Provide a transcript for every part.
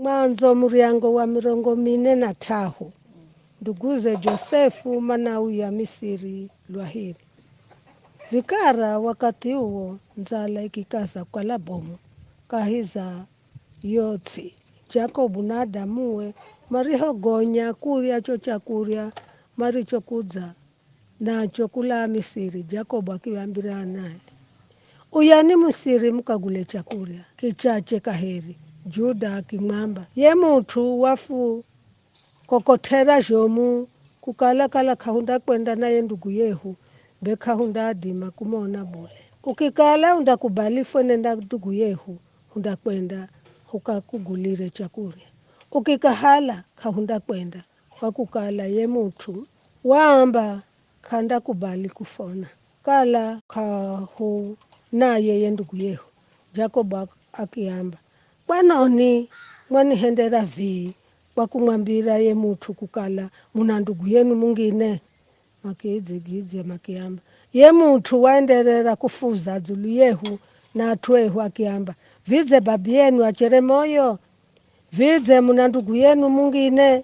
Mwanzo muriango wa 43 nduguze Josefu Manau ya Misiri Lwahiri. Vikara wakati huo nzala ikikaza kwa labomu kahiza yotsi Jacobu na Adamuwe mariho gonya kuria cho chakuria maricho kudza nacho kula Misiri. Jacobu akiwambira naye uyani Misiri mkagule chakuria kichache kaheri. Juda akimwamba ye mutu wafu kokotera jomu kukala kahunda kwenda naye ndugu yehu bekahunda adima kumona bule ukikala undakubali nenda ndugu yehu hunda kwenda hukakugulire chakuria ukikahala kahunda kwenda wakukala ye mutu waamba kanda kubali kufona kala kahu naye ye ndugu yehu. Jacob akiamba kwanoni mwanihendera vii kwa kumwambira ye mutu kukala muna ndugu yenu mungine. Makidzigidze makiamba ye mutu waenderera kufuza dzulu yehu na atwehu akiamba vidze babi yenu achere moyo vidze muna ndugu yenu mungine.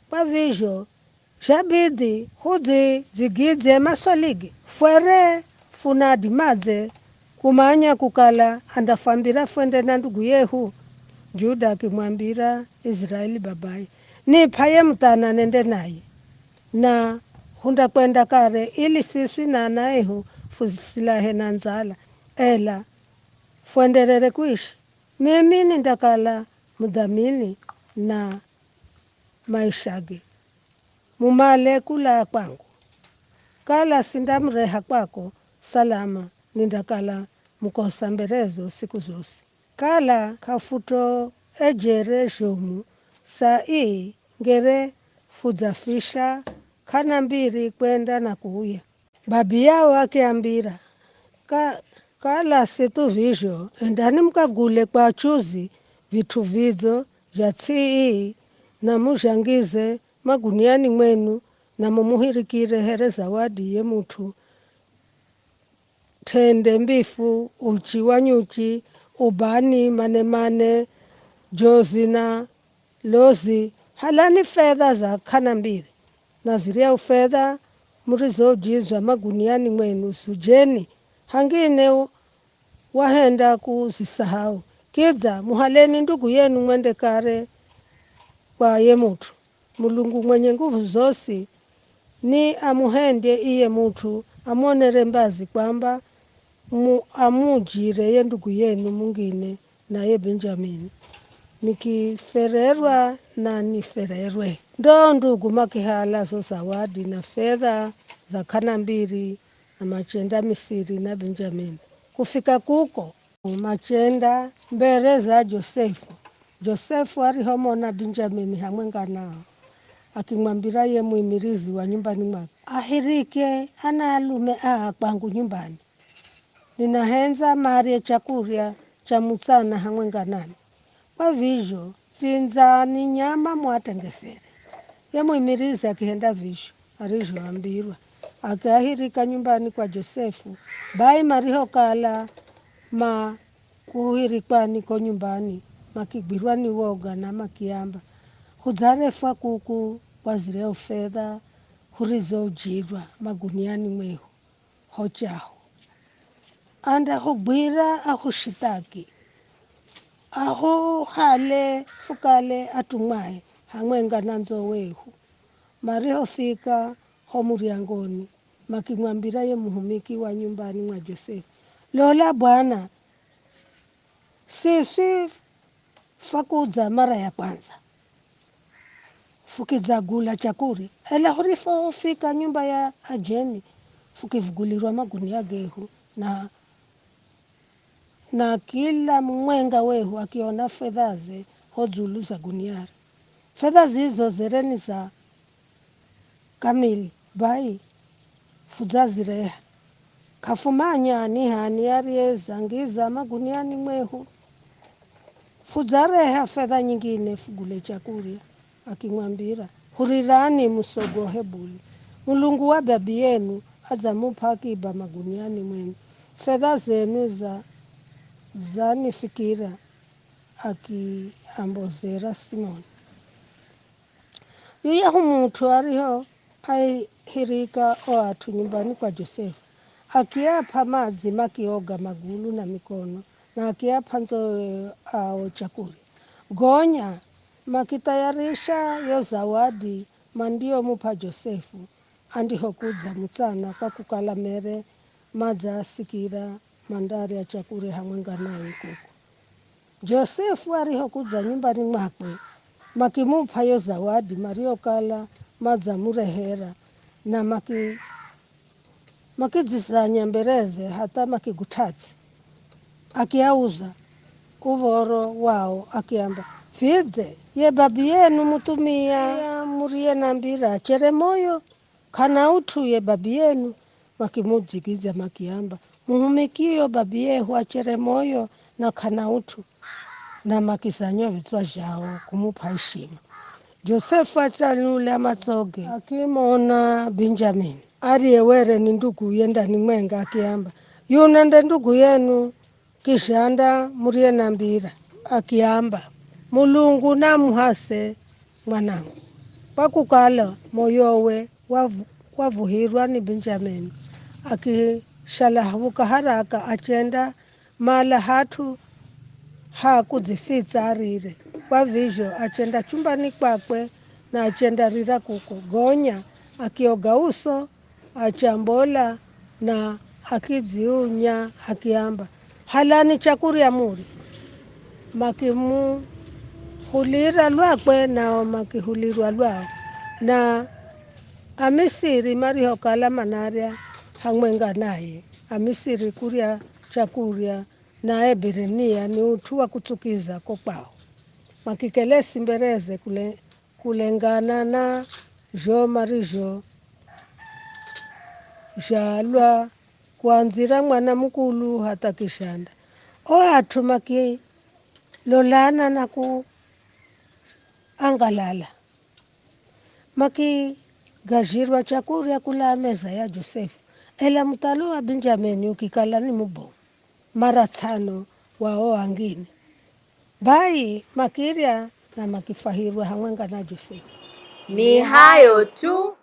Kwa vizho shabidi hudzi dzigidze maswaligi fwere funadi madze kumanya kukala andafambira fwende na ndugu yehu. Juda akimwambira Israeli babaye nipa ye mtana nende naye na hunda kwenda kare ili siswi na naehu fusilahe na nzala ela fuenderere kuishi mimi ndakala mudhamini na maishage mumale kula kwangu kala sindamreha kwako salama nindakala mkosa mberezo siku zosi kala kafuto ejere jomu sai ngere fudzafisha kana mbiri kwenda na kuuya. Babi yao akiambira kala situ vizho endani mkagule kwa chuzi vitu vizo vya tsii na muzhangize maguniani mwenu na mumuhirikire here zawadi ye mutu tende mbifu uchi wanyuchi ubani manemane jozi na lozi halani fedha za kana mbiri na ziria ufedha murizojizwa maguniani mwenu sujeni hangine wahenda kuzisahau kidza muhaleni ndugu yenu mwende kare kwa ye mutu. Mulungu mwenye nguvu zosi ni amuhendie iye mutu amonere mbazi kwamba amujire ye ndugu yenu mungine na ye Benjamini nikifererwa na nifererwe. Ndo ndugu makihala zo zawadi na fedha za kana mbiri na machenda Misiri na Benjamini. Kufika kuko machenda mbere za Josefu. Josefu arihomo na Benjamini hamwenga nao akimwambira ye muimirizi wa nyumbani mwake ahirike ana alume kwangu nyumbani ninahenza mari chakuria cha mutsana hamwenga nani. Kwa vizho sinza ni nyama mwatengesere ye muimirizi akihenda vizho arizho ambirwa akahirika nyumbani kwa Josefu bai mariho kala ma kuhirikwa niko nyumbani makigwirwa ni woga na makiamba hudzarefa kuku kwa zireo fedha hurizo ujirwa maguniani mwehu hochaho anda hugwira ahushitaki aho hale fukale atumwae hamwenga nanzo wehu mariho fika homuriangoni makimwambira ye muhumiki wa nyumbani mwa Josefu lola bwana sisi fakudza mara ya kwanza fukidzagula chakuri ela hurifo fika nyumba ya ajeni fukivugulirwa magunia gehu na kila mwenga wehu akiona fedha ze hodzulu za guniari fedha zizo zereni za kamili bai fudzazireha kafumanya ni hani arieza ngiza maguniani mwehu fudzareha fedha nyingine fugule chakuria akimwambira hurirani musogohe buli Mulungu wa babi yenu adzamupa akiba maguniani mwenu fedha zenu zanifikira ambozera Simoni yuya humutu ariho aihirika watu nyumbani kwa Josefu akiapa mazi makioga magulu na mikono na akiapa nzoe ao chakuri gonya makitayarisha yo zawadi mandio mupa Josefu andiho kuza mutsana kwa kukala mere maza sikira mandari ya chakuri hamwenga naye kuku. Josefu ariho kuza nyumbani mwakwe makimupa yo zawadi mario kala maza murehera na makizisanya mbereze hata makigutatsi akiauza uvoro wao akiamba fidze ye babi yenu mutumia murie nambira chere moyo kana utu ye babi yenu makimudzigiza makiamba muhumikio babi yehu achere moyo na kana utu na makizanyo vitwa jao kumupa heshima. Josefu achanula matsoge akimona Benjamin ariyewere ni ndugu yenda ni mwenga akiamba yunande ndugu yenu kishanda murie nambira akiamba Mulungu na muhase mwanangu pakukala moyowe wavuhirwa ni Benjamin akishalahuka haraka achenda mala hatu hakuzifitsa arire kwa vizho achenda chumbani kwakwe na achenda rira kuko gonya akioga uso achambola na akidziunya akiamba halani chakuri amuri makimu hulira lwakwe na makihulirwa lwao na amisiri mariho kala manaria hamwenga naye amisiri kuria chakuria na Eberenia ni utu wa kutsukiza kokwao makikelesi mbereze kulengana na jo marijo jalwa kuanzira mwana mkulu hata kishanda atu maki lolana na ku angalala maki gajirwa chakuria kula meza ya Josefu ela mtalo wa Benjamin ukikala ni mubo mara 5 wao angine bai makiria na makifahirwa hamwenga na Josefu. Ni hayo tu.